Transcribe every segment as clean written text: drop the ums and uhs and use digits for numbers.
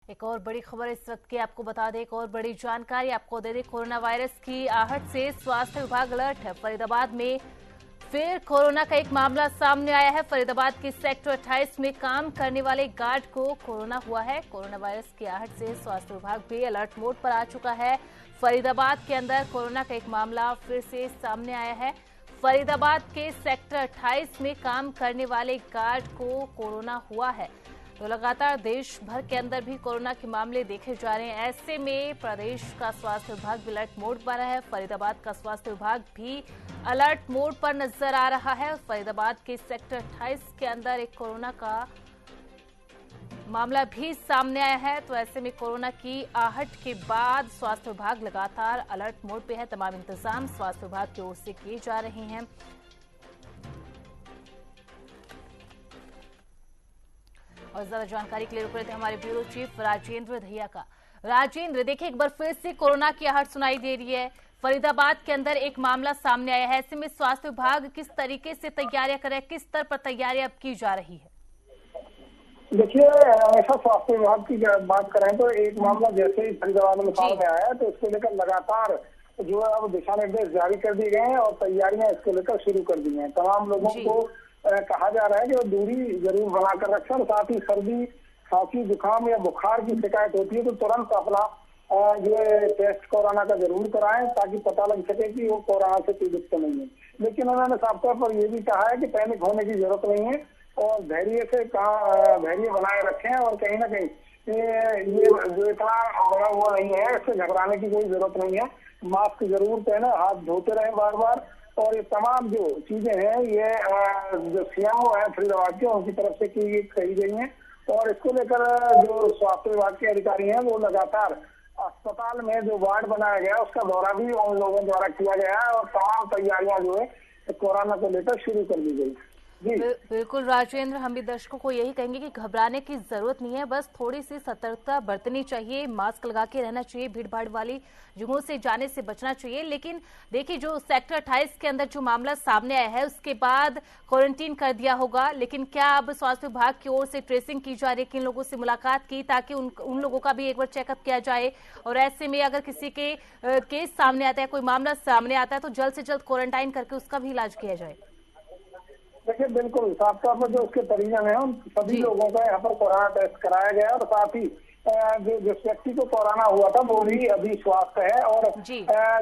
एक और बड़ी खबर इस वक्त की आपको बता दें, एक और बड़ी जानकारी आपको दे दें। कोरोना वायरस की आहट से स्वास्थ्य विभाग अलर्ट है। फरीदाबाद में फिर कोरोना का एक मामला सामने आया है। फरीदाबाद के सेक्टर 28 में काम करने वाले गार्ड को कोरोना हुआ है। कोरोना वायरस की आहट से स्वास्थ्य विभाग भी अलर्ट मोड पर आ चुका है। फरीदाबाद के अंदर कोरोना का एक मामला फिर से सामने आया है। फरीदाबाद के सेक्टर 28 में काम करने वाले गार्ड को कोरोना हुआ है। तो लगातार देश भर के अंदर भी कोरोना के मामले देखे जा रहे हैं। ऐसे में प्रदेश का स्वास्थ्य विभाग भी अलर्ट मोड पर है। फरीदाबाद का स्वास्थ्य विभाग भी अलर्ट मोड पर नजर आ रहा है। फरीदाबाद के सेक्टर 28 के अंदर एक कोरोना का मामला भी सामने आया है। तो ऐसे में कोरोना की आहट के बाद स्वास्थ्य विभाग लगातार अलर्ट मोड पे है। तमाम इंतजाम स्वास्थ्य विभाग की ओर से किए जा रहे हैं। और ज्यादा जानकारी के लिए रुक रहे थे हमारे ब्यूरो चीफ राजेंद्र दहिया का। राजेंद्र, देखिए एक बार फिर से कोरोना की आहट सुनाई दे रही है। फरीदाबाद के अंदर एक मामला सामने आया है। ऐसे में स्वास्थ्य विभाग किस तरीके से तैयारियां कर रहे हैं, किस स्तर पर तैयारियां अब की जा रही है? देखिए, ऐसा स्वास्थ्य विभाग की बात करें तो एक मामला जैसे ही फरीदाबाद में सामने आया है तो इसको लेकर लगातार जो है अब दिशा निर्देश जारी कर दिए गए हैं और तैयारियां इसको लेकर शुरू कर दी हैं। तमाम लोगों को कहा जा रहा है कि वो दूरी जरूर बनाकर रखें और साथ ही सर्दी, खांसी, जुकाम या बुखार की शिकायत होती है तो तुरंत अपना जो है टेस्ट कोरोना का जरूर कराएं ताकि पता लग सके कि वो कोरोना से पीड़ित तो नहीं है। लेकिन उन्होंने साफ तौर पर यह भी कहा है कि पैनिक होने की जरूरत नहीं है और धैर्य बनाए रखें और कहीं ना कहीं ये जो इतना बड़ा वो नहीं है, इससे घबराने की कोई जरूरत नहीं है। मास्क जरूर पहने, हाथ धोते रहें बार बार और ये तमाम जो चीजें हैं ये जो सीएमओ है फरीदाबाद के उनकी तरफ से कही गई हैं और इसको लेकर जो स्वास्थ्य विभाग के अधिकारी हैं वो लगातार अस्पताल में जो वार्ड बनाया गया उसका दौरा भी उन लोगों द्वारा किया गया है और तमाम तैयारियां जो है कोरोना को लेकर शुरू कर दी गई। बिल्कुल राजेंद्र, हम भी दर्शकों को यही कहेंगे कि घबराने की जरूरत नहीं है, बस थोड़ी सी सतर्कता बरतनी चाहिए, मास्क लगा के रहना चाहिए, भीड़ भाड़ वाली जगहों से जाने से बचना चाहिए। लेकिन देखिए, जो सेक्टर 28 के अंदर जो मामला सामने आया है उसके बाद क्वारंटीन कर दिया होगा, लेकिन क्या अब स्वास्थ्य विभाग की ओर से ट्रेसिंग की जा रही है? किन लोगों से मुलाकात की ताकि उन लोगों का भी एक बार चेकअप किया जाए और ऐसे में अगर किसी के केस सामने आता है, कोई मामला सामने आता है तो जल्द से जल्द क्वारंटाइन करके उसका भी इलाज किया जाए? देखिए, बिल्कुल साफ तौर पर जो उसके परिजन है उन सभी लोगों का यहाँ पर कोरोना टेस्ट कराया गया और साथ ही जिस व्यक्ति को कोरोना हुआ था वो भी अभी स्वस्थ है और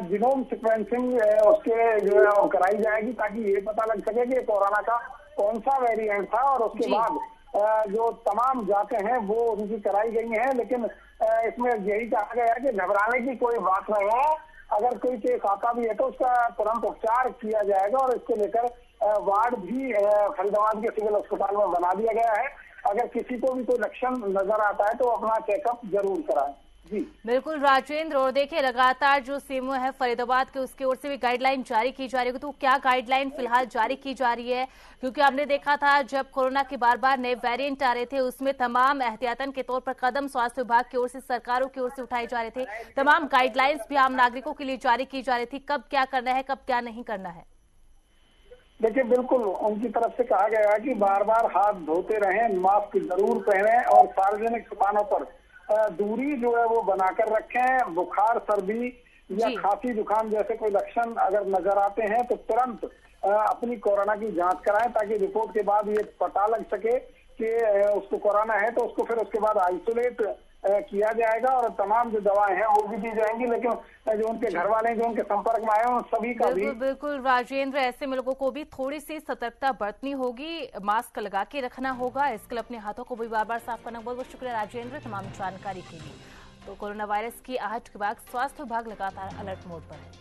जीनोम सीक्वेंसिंग उसके जो है कराई जाएगी ताकि ये पता लग सके कि कोरोना का कौन सा वेरिएंट था और उसके बाद जो तमाम जांचें हैं वो उनकी कराई गई हैं। लेकिन इसमें यही कहा गया है कि घबराने की कोई बात नहीं है। अगर कोई केस आता भी है तो उसका तुरंत उपचार किया जाएगा और इसको लेकर वार्ड भी फरीदाबाद के सिविल अस्पताल में बना दिया गया है। अगर किसी को भी कोई लक्षण नजर आता है तो अपना चेकअप जरूर कराएं। जी बिल्कुल राजेंद्र, और देखिए लगातार जो सीएमओ है फरीदाबाद के उसकी ओर से भी गाइडलाइन जारी की जा रही है। तो क्या गाइडलाइन फिलहाल जारी की जा रही है? क्योंकि हमने देखा था जब कोरोना के बार बार नए वेरिएंट आ रहे थे उसमें तमाम एहतियातन के तौर पर कदम स्वास्थ्य विभाग की ओर से, सरकारों की ओर से उठाए जा रहे थे। तमाम गाइडलाइंस भी आम नागरिकों के लिए जारी की जा रही थी, कब क्या करना है, कब क्या नहीं करना है। देखिए, बिल्कुल उनकी तरफ से कहा गया है कि बार बार हाथ धोते रहें, मास्क जरूर पहने और सार्वजनिक स्थानों पर दूरी जो है वो बनाकर रखें। बुखार, सर्दी या खांसी, जुकाम जैसे कोई लक्षण अगर नजर आते हैं तो तुरंत अपनी कोरोना की जांच कराएं ताकि रिपोर्ट के बाद ये पता लग सके कि उसको कोरोना है तो उसको फिर उसके बाद आइसोलेट किया जाएगा और तमाम जो दवाएं हैं वो भी दी जाएंगी। लेकिन जो उनके घर वाले जो उनके संपर्क में आए हैं उन सभी का भी बिल्कुल राजेंद्र, ऐसे में लोगों को भी थोड़ी सी सतर्कता बरतनी होगी, मास्क लगा के रखना होगा, इसके लिए अपने हाथों को भी बार बार साफ करना। बहुत बहुत शुक्रिया राजेंद्र तमाम जानकारी के लिए। तो कोरोना वायरस की आहट के बाद स्वास्थ्य विभाग लगातार अलर्ट मोड पर है।